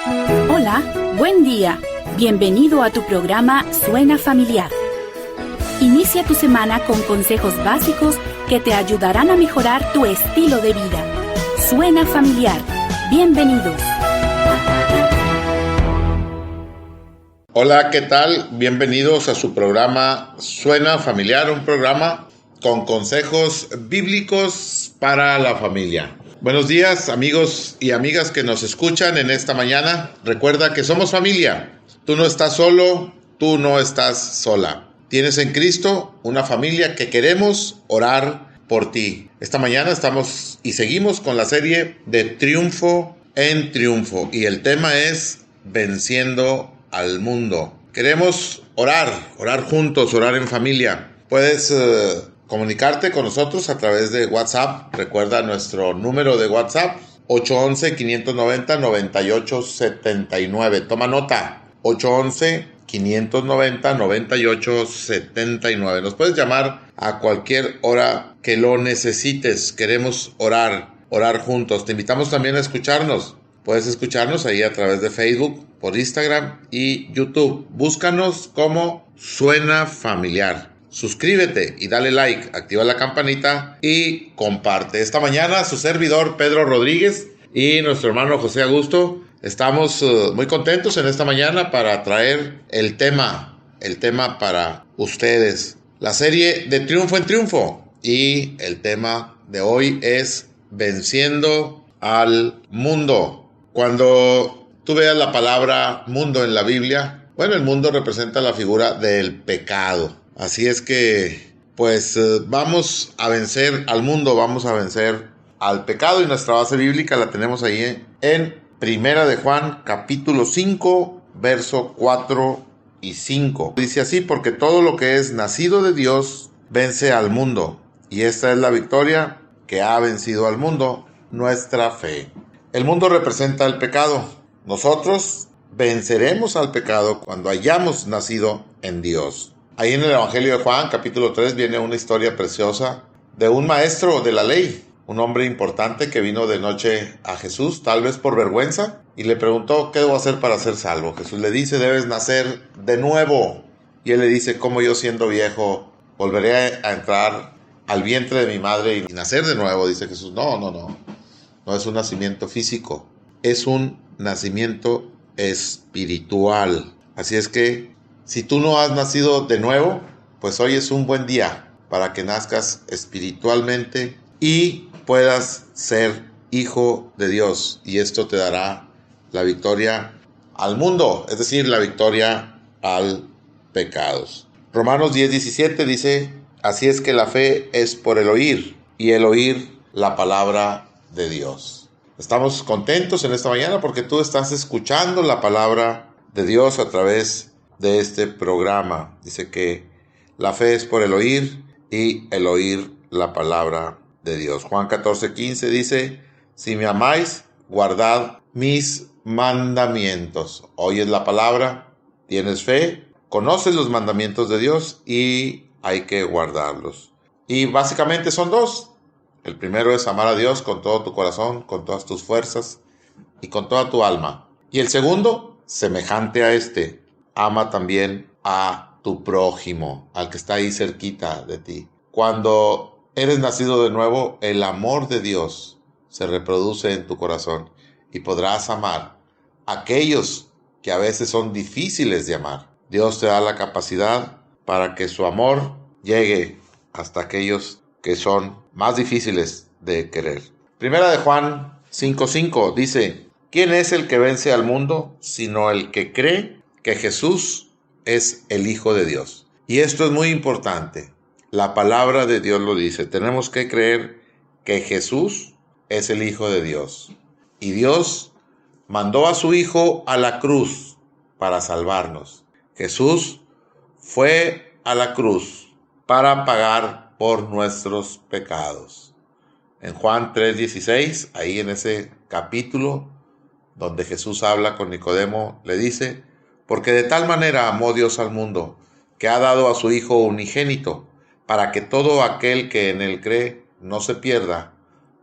Hola, buen día. Bienvenido a tu programa Suena Familiar. Inicia tu semana con consejos básicos que te ayudarán a mejorar tu estilo de vida. Suena Familiar. Bienvenidos. Hola, ¿qué tal? Bienvenidos a su programa Suena Familiar, un programa con consejos bíblicos para la familia. Buenos días, amigos y amigas que nos escuchan en esta mañana. Recuerda que somos familia. Tú no estás solo, tú no estás sola. Tienes en Cristo una familia que queremos orar por ti. Esta mañana estamos y seguimos con la serie de Triunfo en Triunfo y el tema es Venciendo al Mundo. Queremos orar juntos, orar en familia. Puedes comunicarte con nosotros a través de WhatsApp. Recuerda nuestro número de WhatsApp, 811-590-9879. Toma nota, 811-590-9879. Nos puedes llamar a cualquier hora que lo necesites. Queremos orar juntos. Te invitamos también a escucharnos. Puedes escucharnos ahí a través de Facebook, por Instagram y YouTube. Búscanos como Suena Familiar. Suscríbete y dale like, activa la campanita y comparte. Esta mañana su servidor Pedro Rodríguez y nuestro hermano José Augusto estamos muy contentos en esta mañana para traer el tema para ustedes. La serie de Triunfo en Triunfo y el tema de hoy es Venciendo al Mundo. Cuando tú veas la palabra mundo en la Biblia, bueno, el mundo representa la figura del pecado. Así es que, vamos a vencer al mundo, vamos a vencer al pecado. Y nuestra base bíblica la tenemos ahí en Primera de Juan, capítulo 5, verso 4 y 5. Dice así: porque todo lo que es nacido de Dios vence al mundo. Y esta es la victoria que ha vencido al mundo, nuestra fe. El mundo representa el pecado. Nosotros venceremos al pecado cuando hayamos nacido en Dios. Ahí en el Evangelio de Juan, capítulo 3, viene una historia preciosa de un maestro de la ley, un hombre importante que vino de noche a Jesús, tal vez por vergüenza, y le preguntó: ¿qué debo hacer para ser salvo? Jesús le dice: debes nacer de nuevo. Y él le dice: ¿cómo yo siendo viejo volveré a entrar al vientre de mi madre y nacer de nuevo? Dice Jesús: no es un nacimiento físico, es un nacimiento espiritual. Así es que si tú no has nacido de nuevo, pues hoy es un buen día para que nazcas espiritualmente y puedas ser hijo de Dios. Y esto te dará la victoria al mundo, es decir, la victoria al pecados. Romanos 10:17 dice: así es que la fe es por el oír, y el oír la palabra de Dios. Estamos contentos en esta mañana porque tú estás escuchando la palabra de Dios a través de este programa. Dice que la fe es por el oír y el oír la palabra de Dios. Juan 14:15 dice: si me amáis, guardad mis mandamientos. Oyes la palabra, tienes fe, conoces los mandamientos de Dios y hay que guardarlos. Y básicamente son dos. El primero es amar a Dios con todo tu corazón, con todas tus fuerzas y con toda tu alma. Y el segundo, semejante a este, ama también a tu prójimo, al que está ahí cerquita de ti. Cuando eres nacido de nuevo, el amor de Dios se reproduce en tu corazón y podrás amar a aquellos que a veces son difíciles de amar. Dios te da la capacidad para que su amor llegue hasta aquellos que son más difíciles de querer. Primera de Juan 5:5 dice: ¿quién es el que vence al mundo sino el que cree que Jesús es el Hijo de Dios? Y esto es muy importante. La palabra de Dios lo dice. Tenemos que creer que Jesús es el Hijo de Dios. Y Dios mandó a su Hijo a la cruz para salvarnos. Jesús fue a la cruz para pagar por nuestros pecados. En Juan 3:16, ahí en ese capítulo donde Jesús habla con Nicodemo, le dice: porque de tal manera amó Dios al mundo, que ha dado a su Hijo unigénito, para que todo aquel que en él cree no se pierda,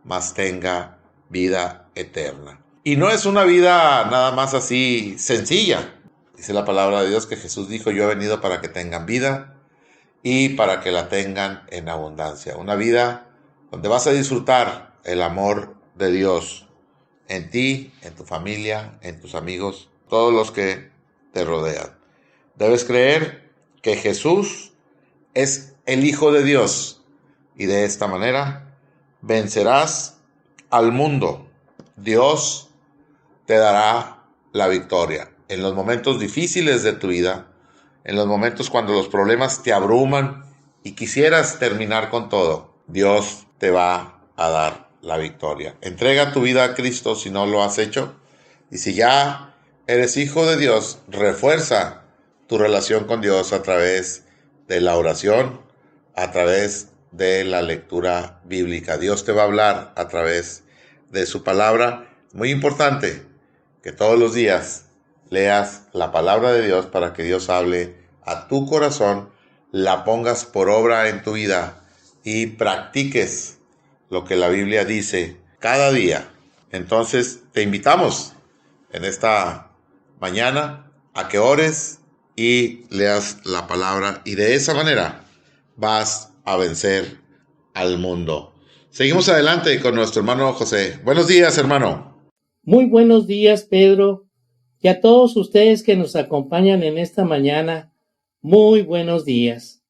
mas tenga vida eterna. Y no es una vida nada más así sencilla. Dice la palabra de Dios que Jesús dijo, yo he venido para que tengan vida y para que la tengan en abundancia. Una vida donde vas a disfrutar el amor de Dios en ti, en tu familia, en tus amigos, todos los que te rodean. Debes creer que Jesús es el Hijo de Dios y de esta manera vencerás al mundo. Dios te dará la victoria en los momentos difíciles de tu vida, en los momentos cuando los problemas te abruman y quisieras terminar con todo. Dios te va a dar la victoria. Entrega tu vida a Cristo si no lo has hecho, y si ya eres hijo de Dios, refuerza tu relación con Dios a través de la oración, a través de la lectura bíblica. Dios te va a hablar a través de su palabra. Muy importante que todos los días leas la palabra de Dios para que Dios hable a tu corazón, la pongas por obra en tu vida y practiques lo que la Biblia dice cada día. Entonces te invitamos en esta mañana a que ores y leas la palabra, y de esa manera vas a vencer al mundo. Seguimos adelante con nuestro hermano José. Buenos días, hermano. Muy buenos días, Pedro, y a todos ustedes que nos acompañan en esta mañana, muy buenos días.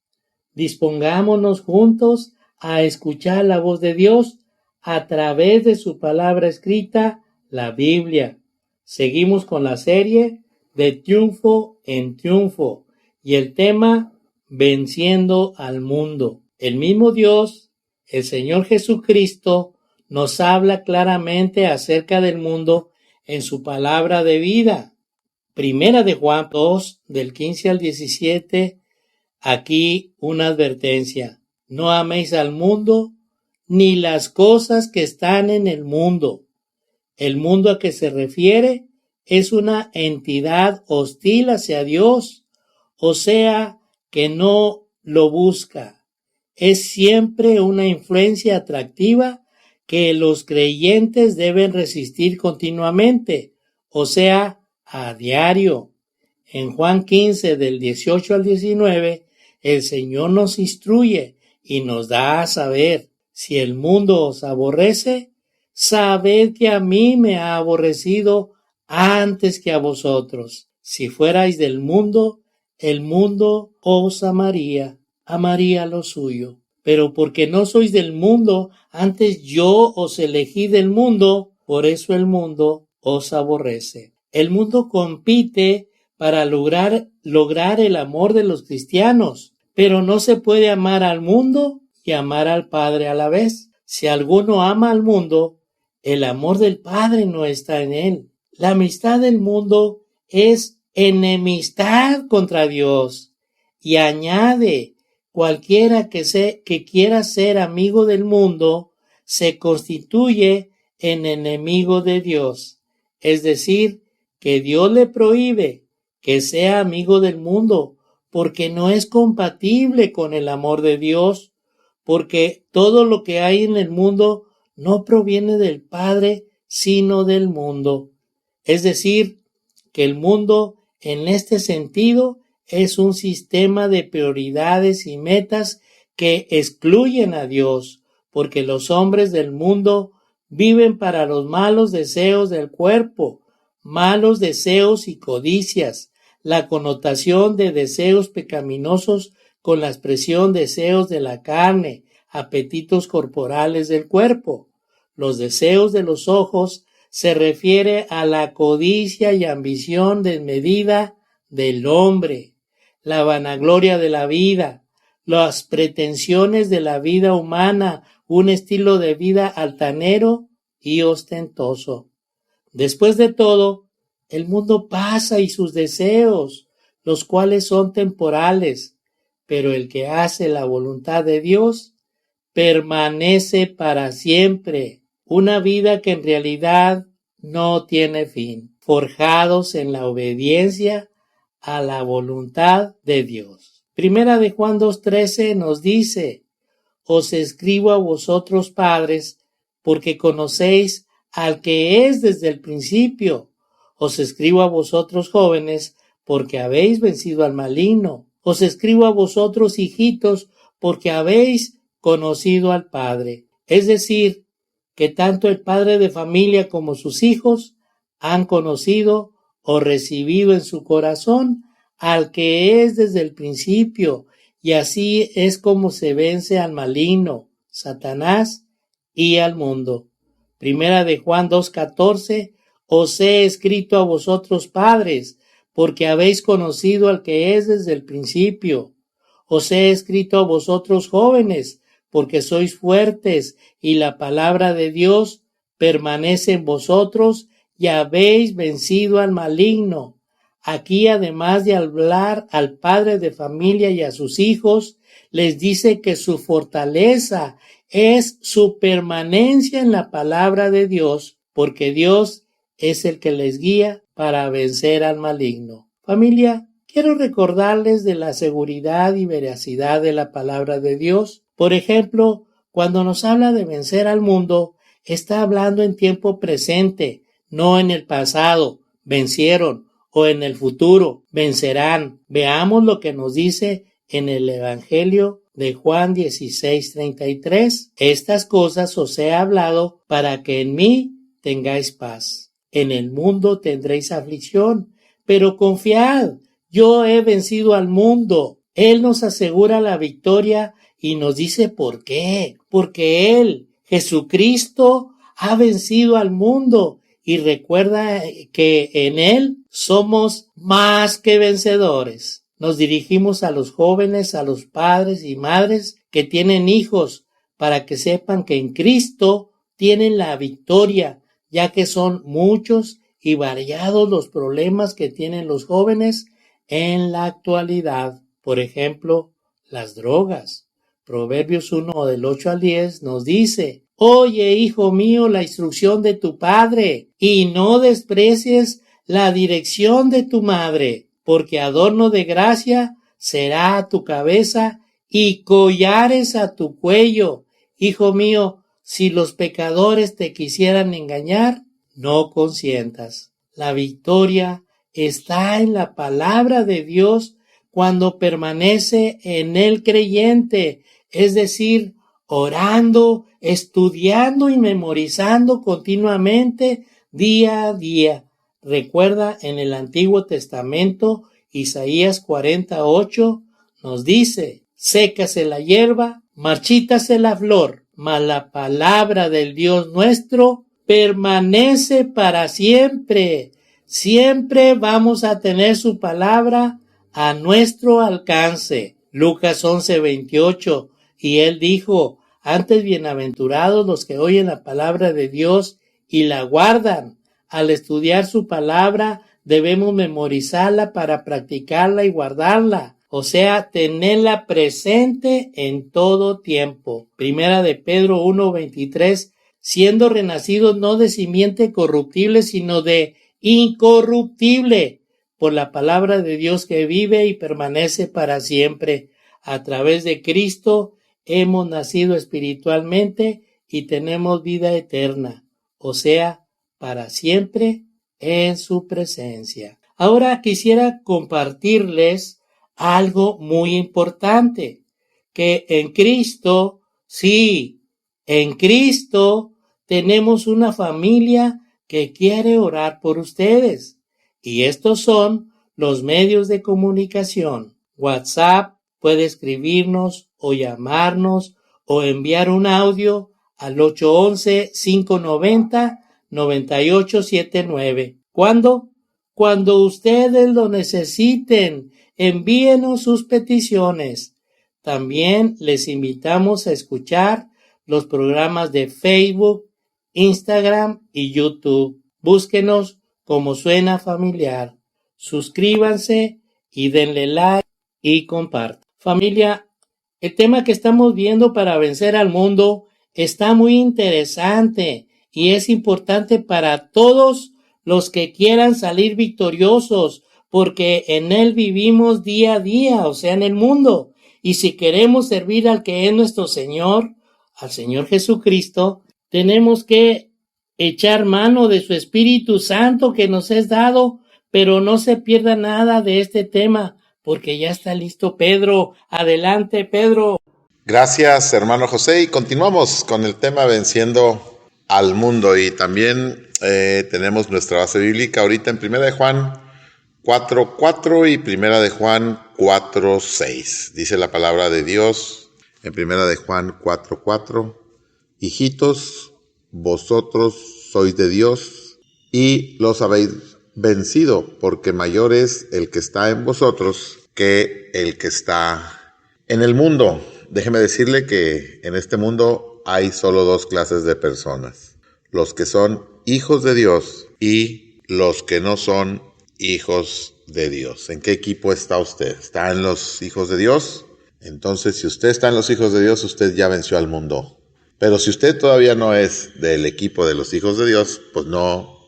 Dispongámonos juntos a escuchar la voz de Dios a través de su palabra escrita, la Biblia. Seguimos con la serie de Triunfo en Triunfo y el tema Venciendo al Mundo. El mismo Dios, el Señor Jesucristo, nos habla claramente acerca del mundo en su palabra de vida. Primera de Juan 2, del 15 al 17, aquí una advertencia. No améis al mundo, ni las cosas que están en el mundo. El mundo a que se refiere es una entidad hostil hacia Dios, o sea, que no lo busca. Es siempre una influencia atractiva que los creyentes deben resistir continuamente, o sea, a diario. En Juan 15, del 18 al 19, el Señor nos instruye y nos da a saber: si el mundo os aborrece, sabed que a mí me ha aborrecido antes que a vosotros. Si fuerais del mundo, el mundo os amaría lo suyo. Pero porque no sois del mundo, antes yo os elegí del mundo, por eso el mundo os aborrece. El mundo compite para lograr el amor de los cristianos, pero no se puede amar al mundo y amar al Padre a la vez. Si alguno ama al mundo, el amor del Padre no está en él. La amistad del mundo es enemistad contra Dios. Y añade: cualquiera que quiera ser amigo del mundo se constituye en enemigo de Dios. Es decir, que Dios le prohíbe que sea amigo del mundo, porque no es compatible con el amor de Dios, porque todo lo que hay en el mundo no proviene del Padre, sino del mundo. Es decir, que el mundo, en este sentido, es un sistema de prioridades y metas que excluyen a Dios, porque los hombres del mundo viven para los malos deseos del cuerpo, malos deseos y codicias, la connotación de deseos pecaminosos con la expresión deseos de la carne, apetitos corporales del cuerpo. Los deseos de los ojos se refiere a la codicia y ambición desmedida del hombre, la vanagloria de la vida, las pretensiones de la vida humana, un estilo de vida altanero y ostentoso. Después de todo, el mundo pasa y sus deseos, los cuales son temporales, pero el que hace la voluntad de Dios permanece para siempre. Una vida que en realidad no tiene fin, forjados en la obediencia a la voluntad de Dios. Primera de Juan 2:13 nos dice: os escribo a vosotros, padres, porque conocéis al que es desde el principio. Os escribo a vosotros jóvenes, porque habéis vencido al maligno. Os escribo a vosotros hijitos, porque habéis conocido al Padre. Es decir, que tanto el padre de familia como sus hijos han conocido o recibido en su corazón al que es desde el principio, y así es como se vence al maligno, Satanás, y al mundo. Primera de Juan 2:14, os he escrito a vosotros padres, porque habéis conocido al que es desde el principio. Os he escrito a vosotros jóvenes, porque sois fuertes, y la palabra de Dios permanece en vosotros, y habéis vencido al maligno. Aquí, además de hablar al padre de familia y a sus hijos, les dice que su fortaleza es su permanencia en la palabra de Dios, porque Dios es el que les guía para vencer al maligno. Familia, quiero recordarles de la seguridad y veracidad de la palabra de Dios. Por ejemplo, cuando nos habla de vencer al mundo, está hablando en tiempo presente, no en el pasado. Vencieron, o en el futuro, vencerán. Veamos lo que nos dice en el Evangelio de Juan 16:33. Estas cosas os he hablado para que en mí tengáis paz. En el mundo tendréis aflicción, pero confiad, yo he vencido al mundo. Él nos asegura la victoria y nos dice por qué. Porque Él, Jesucristo, ha vencido al mundo. Y recuerda que en Él somos más que vencedores. Nos dirigimos a los jóvenes, a los padres y madres que tienen hijos, para que sepan que en Cristo tienen la victoria, ya que son muchos y variados los problemas que tienen los jóvenes en la actualidad. Por ejemplo, las drogas. Proverbios 1 del 8 al 10 nos dice: oye, hijo mío, la instrucción de tu padre, y no desprecies la dirección de tu madre, porque adorno de gracia será a tu cabeza y collares a tu cuello. Hijo mío, si los pecadores te quisieran engañar, no consientas. La victoria está en la palabra de Dios cuando permanece en el creyente, es decir, orando, estudiando y memorizando continuamente día a día. Recuerda, en el Antiguo Testamento, Isaías 48 nos dice: sécase la hierba, marchítase la flor, mas la palabra del Dios nuestro permanece para siempre. Siempre vamos a tener su palabra a nuestro alcance. Lucas 11:28, y él dijo: antes bienaventurados los que oyen la palabra de Dios y la guardan. Al estudiar su palabra debemos memorizarla para practicarla y guardarla, o sea, tenerla presente en todo tiempo. Primera de Pedro 1:23, siendo renacidos no de simiente corruptible, sino de incorruptible, por la palabra de Dios que vive y permanece para siempre. A través de Cristo hemos nacido espiritualmente y tenemos vida eterna, o sea, para siempre en su presencia. Ahora quisiera compartirles algo muy importante, que en Cristo, sí, en Cristo tenemos una familia que quiere orar por ustedes. Y estos son los medios de comunicación. WhatsApp, puede escribirnos o llamarnos o enviar un audio al 811-590-9879. ¿Cuándo? Cuando ustedes lo necesiten, envíenos sus peticiones. También les invitamos a escuchar los programas de Facebook, Instagram y YouTube. Búsquenos como Suena Familiar. Suscríbanse y denle like y compartan. Familia, el tema que estamos viendo para vencer al mundo está muy interesante y es importante para todos los que quieran salir victoriosos, porque en él vivimos día a día, o sea, en el mundo. Y si queremos servir al que es nuestro Señor, al Señor Jesucristo, tenemos que echar mano de su Espíritu Santo que nos es dado, pero no se pierda nada de este tema, porque ya está listo Pedro. Adelante, Pedro. Gracias, hermano José, y continuamos con el tema venciendo al mundo, y también tenemos nuestra base bíblica ahorita en 1 de Juan 4:4 y 1 de Juan 4:6. Dice la palabra de Dios en 1 de Juan 4:4: hijitos, vosotros sois de Dios y los habéis vencido, porque mayor es el que está en vosotros que el que está en el mundo. Déjeme decirle que en este mundo hay solo dos clases de personas: los que son hijos de Dios y los que no son hijos de Dios. ¿En qué equipo está usted? ¿Está en los hijos de Dios? Entonces, si usted está en los hijos de Dios, usted ya venció al mundo. Pero si usted todavía no es del equipo de los hijos de Dios, pues no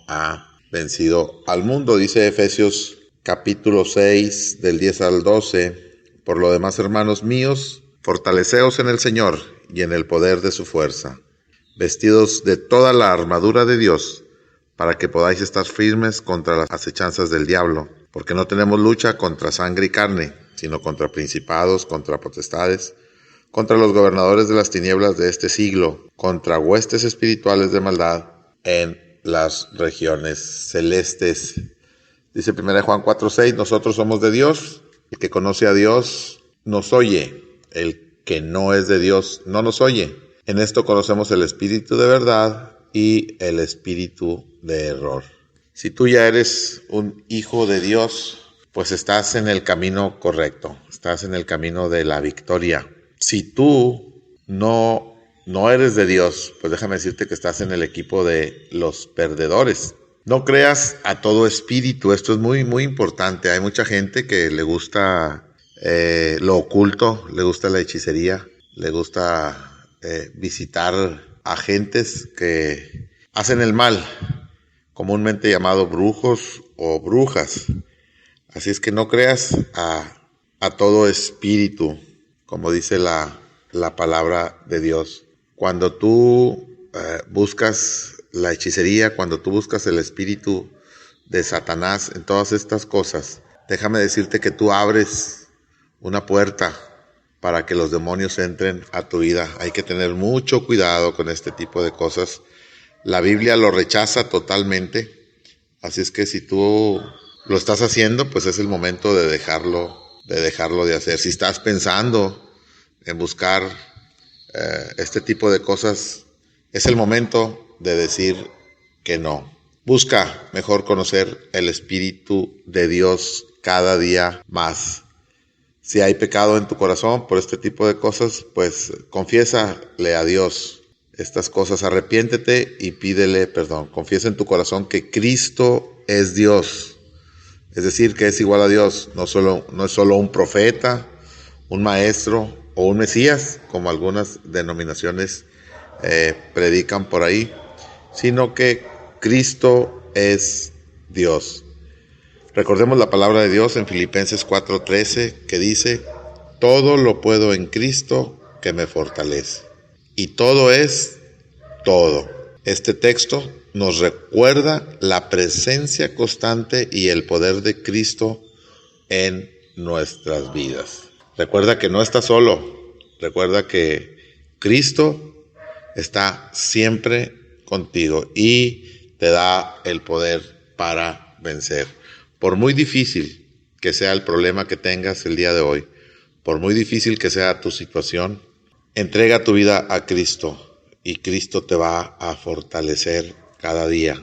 ha vencido al mundo. Dice Efesios capítulo 6 del 10 al 12: por lo demás, hermanos míos, fortaleceos en el Señor y en el poder de su fuerza, vestidos de toda la armadura de Dios, para que podáis estar firmes contra las acechanzas del diablo, porque no tenemos lucha contra sangre y carne, sino contra principados, contra potestades, contra los gobernadores de las tinieblas de este siglo, contra huestes espirituales de maldad en las regiones celestes. Dice 1 Juan 4:6: nosotros somos de Dios. El que conoce a Dios nos oye. El que no es de Dios no nos oye. En esto conocemos el espíritu de verdad y el espíritu de error. Si tú ya eres un hijo de Dios, pues estás en el camino correcto. Estás en el camino de la victoria. Si tú no eres de Dios, pues déjame decirte que estás en el equipo de los perdedores. No creas a todo espíritu. Esto es muy, muy importante. Hay mucha gente que le gusta lo oculto, le gusta la hechicería, le gusta visitar agentes que hacen el mal, comúnmente llamado brujos o brujas. Así es que no creas a todo espíritu, como dice la palabra de Dios. Cuando tú buscas la hechicería, cuando tú buscas el espíritu de Satanás en todas estas cosas, déjame decirte que tú abres una puerta para que los demonios entren a tu vida. Hay que tener mucho cuidado con este tipo de cosas. La Biblia lo rechaza totalmente. Así es que si tú lo estás haciendo, pues es el momento de dejarlo de hacer. Si estás pensando en buscar este tipo de cosas, es el momento de decir que no. Busca mejor conocer el Espíritu de Dios cada día más. Si hay pecado en tu corazón por este tipo de cosas, pues confiésale a Dios estas cosas, arrepiéntete y pídele perdón. Confiesa en tu corazón que Cristo es Dios, es decir, que es igual a Dios. No es solo un profeta, un maestro o un Mesías, como algunas denominaciones predican por ahí, sino que Cristo es Dios. Recordemos la palabra de Dios en Filipenses 4:13, que dice: todo lo puedo en Cristo que me fortalece. Y todo es todo. Este texto nos recuerda la presencia constante y el poder de Cristo en nuestras vidas. Recuerda que no estás solo. Recuerda que Cristo está siempre contigo y te da el poder para vencer. Por muy difícil que sea el problema que tengas el día de hoy, por muy difícil que sea tu situación, entrega tu vida a Cristo y Cristo te va a fortalecer cada día.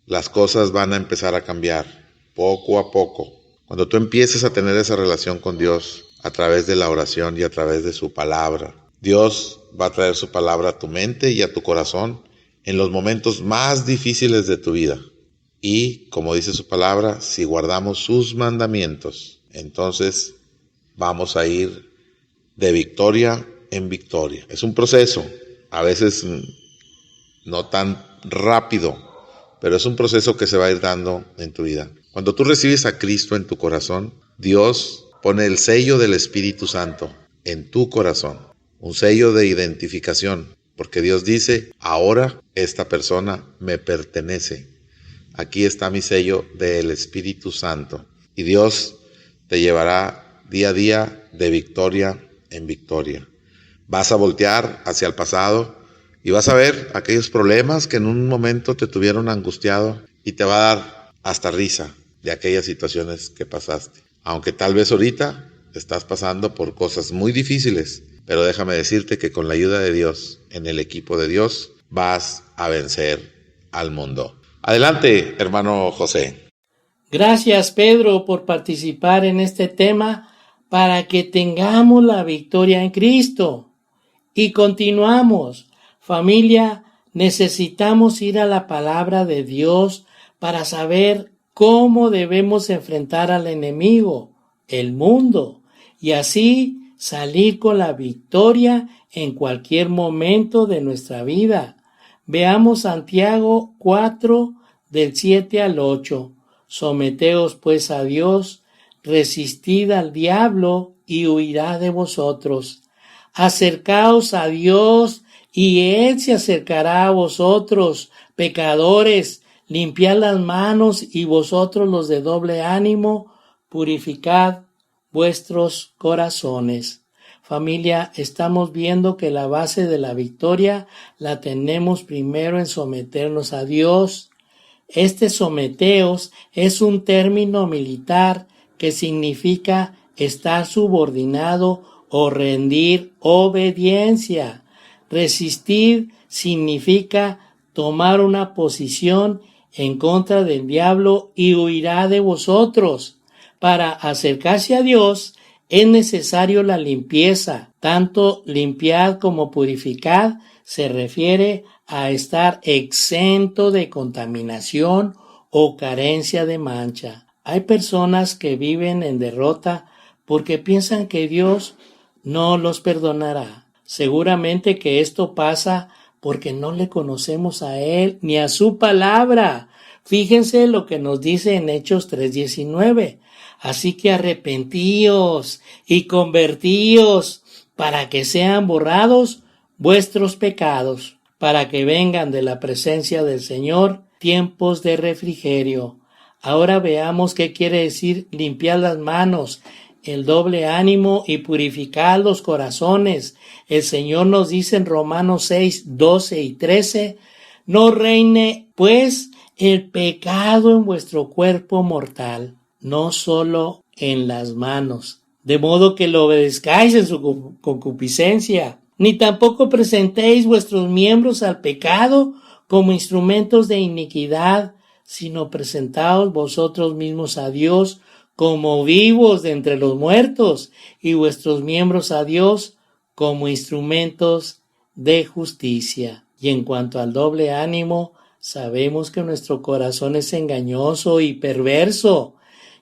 Las cosas van a empezar a cambiar poco a poco. Cuando tú empieces a tener esa relación con Dios a través de la oración y a través de su palabra, Dios va a traer su palabra a tu mente y a tu corazón en los momentos más difíciles de tu vida. Y, como dice su palabra, si guardamos sus mandamientos, entonces vamos a ir de victoria en victoria. Es un proceso, a veces no tan rápido, pero es un proceso que se va a ir dando en tu vida. Cuando tú recibes a Cristo en tu corazón, Dios pone el sello del Espíritu Santo en tu corazón, un sello de identificación. porque Dios dice, ahora esta persona me pertenece. Aquí está mi sello del Espíritu Santo. Y Dios te llevará día a día de victoria en victoria. Vas a voltear hacia el pasado y vas a ver aquellos problemas que en un momento te tuvieron angustiado y te va a dar hasta risa de aquellas situaciones que pasaste. Aunque tal vez ahorita estás pasando por cosas muy difíciles, pero déjame decirte que con la ayuda de Dios, en el equipo de Dios, vas a vencer al mundo. Adelante, hermano José. Gracias, Pedro, por participar en este tema para que tengamos la victoria en Cristo. Y continuamos. Familia, necesitamos ir a la palabra de Dios para saber cómo debemos enfrentar al enemigo, el mundo, y así salir con la victoria en cualquier momento de nuestra vida. Veamos Santiago 4, del 7 al 8. Someteos pues a Dios, resistid al diablo y huirá de vosotros. Acercaos a Dios y Él se acercará a vosotros, pecadores. Limpiad las manos y vosotros los de doble ánimo, purificad vuestros corazones. Familia, estamos viendo que la base de la victoria la tenemos primero en someternos a Dios. Este someteos es un término militar que significa estar subordinado o rendir obediencia. Resistir significa tomar una posición en contra del diablo y huirá de vosotros. Para acercarse a Dios es necesario la limpieza. Tanto limpiad como purificad se refiere a estar exento de contaminación o carencia de mancha. Hay personas que viven en derrota porque piensan que Dios no los perdonará. Seguramente que esto pasa porque no le conocemos a Él ni a su palabra. Fíjense lo que nos dice en Hechos 3:19. Así que arrepentíos y convertíos para que sean borrados vuestros pecados, para que vengan de la presencia del Señor tiempos de refrigerio. Ahora veamos qué quiere decir limpiar las manos, el doble ánimo y purificar los corazones. El Señor nos dice en Romanos 6, 12 y 13, no reine pues el pecado en vuestro cuerpo mortal, no solo en las manos, de modo que lo obedezcáis en su concupiscencia, ni tampoco presentéis vuestros miembros al pecado como instrumentos de iniquidad, sino presentaos vosotros mismos a Dios como vivos de entre los muertos, y vuestros miembros a Dios como instrumentos de justicia. Y en cuanto al doble ánimo, sabemos que nuestro corazón es engañoso y perverso,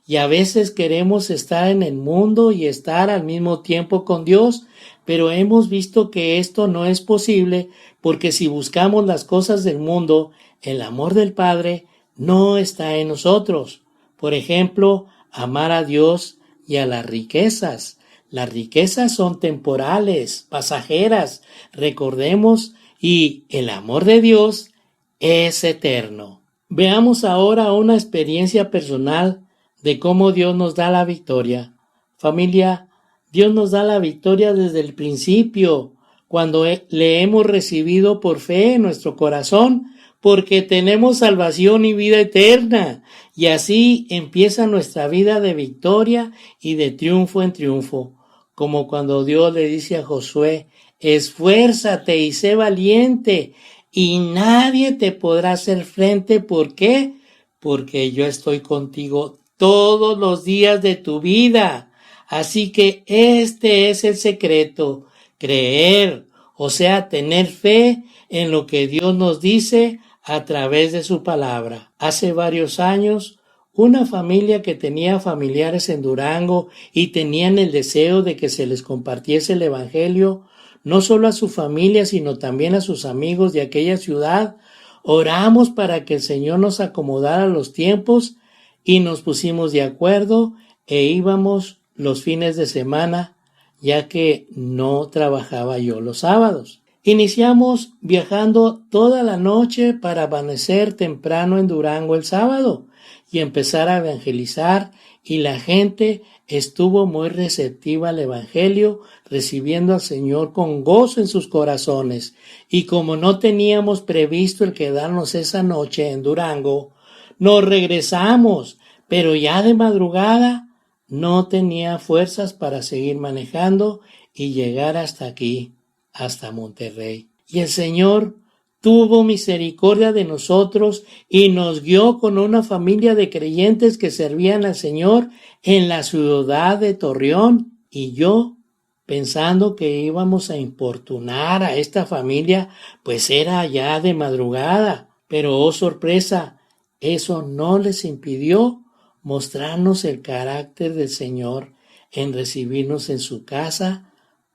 y a veces queremos estar en el mundo y estar al mismo tiempo con Dios, pero hemos visto que esto no es posible, porque si buscamos las cosas del mundo, el amor del Padre no está en nosotros. Por ejemplo, amar a Dios y a las riquezas. Las riquezas son temporales, pasajeras, recordemos, y el amor de Dios es eterno. Veamos ahora una experiencia personal de cómo Dios nos da la victoria. Familia, Dios nos da la victoria desde el principio, cuando le hemos recibido por fe en nuestro corazón, porque tenemos salvación y vida eterna, y así empieza nuestra vida de victoria y de triunfo en triunfo, como cuando Dios le dice a Josué, esfuérzate y sé valiente, y nadie te podrá hacer frente. ¿Por qué? Porque yo estoy contigo todos los días de tu vida. Así que este es el secreto, creer, o sea, tener fe en lo que Dios nos dice a través de su palabra. Hace varios años, una familia que tenía familiares en Durango y tenían el deseo de que se les compartiese el evangelio, no solo a su familia, sino también a sus amigos de aquella ciudad, oramos para que el Señor nos acomodara los tiempos y nos pusimos de acuerdo e íbamos los fines de semana, ya que no trabajaba yo los sábados. Iniciamos viajando toda la noche para amanecer temprano en Durango el sábado y empezar a evangelizar, y la gente estuvo muy receptiva al evangelio, recibiendo al Señor con gozo en sus corazones. Y como no teníamos previsto el quedarnos esa noche en Durango, nos regresamos, pero ya de madrugada no tenía fuerzas para seguir manejando y llegar hasta aquí, hasta Monterrey. Y el Señor tuvo misericordia de nosotros y nos guió con una familia de creyentes que servían al Señor en la ciudad de Torreón. Y yo, pensando que íbamos a importunar a esta familia, pues era ya de madrugada. Pero, oh sorpresa, eso no les impidió mostrarnos el carácter del Señor en recibirnos en su casa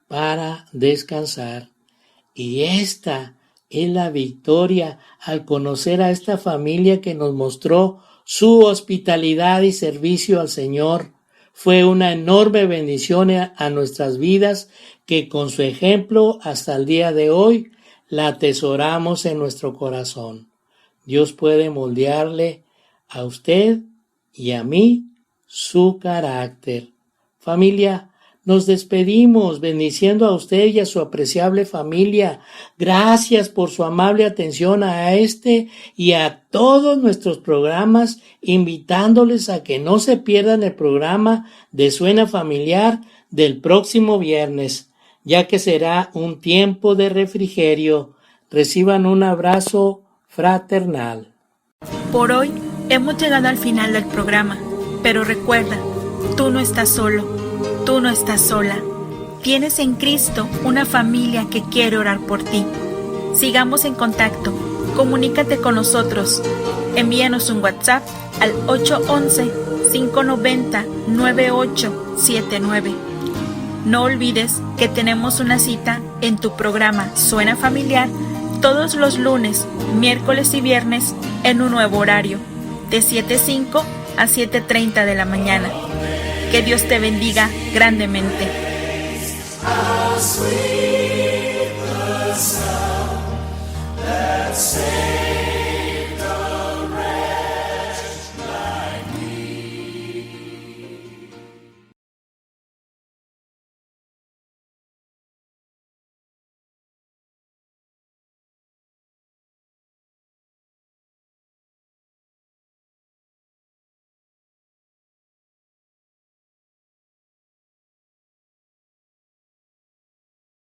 para descansar. Y esta es la victoria al conocer a esta familia que nos mostró su hospitalidad y servicio al Señor. Fue una enorme bendición a nuestras vidas que con su ejemplo hasta el día de hoy la atesoramos en nuestro corazón. Dios puede moldearle a usted y a mí su carácter. Familia, nos despedimos bendiciendo a usted y a su apreciable familia. Gracias por su amable atención a este y a todos nuestros programas, invitándoles a que no se pierdan el programa de Suena Familiar del próximo viernes, ya que será un tiempo de refrigerio. Reciban un abrazo fraternal. Por hoy hemos llegado al final del programa, pero recuerda, tú no estás solo. Tú no estás sola. Tienes en Cristo una familia que quiere orar por ti. Sigamos en contacto. Comunícate con nosotros. Envíanos un WhatsApp al 811-590-9879. No olvides que tenemos una cita en tu programa Suena Familiar todos los lunes, miércoles y viernes en un nuevo horario, de 7:05 a 7:30 de la mañana. Que Dios te bendiga grandemente. How sweet the sound that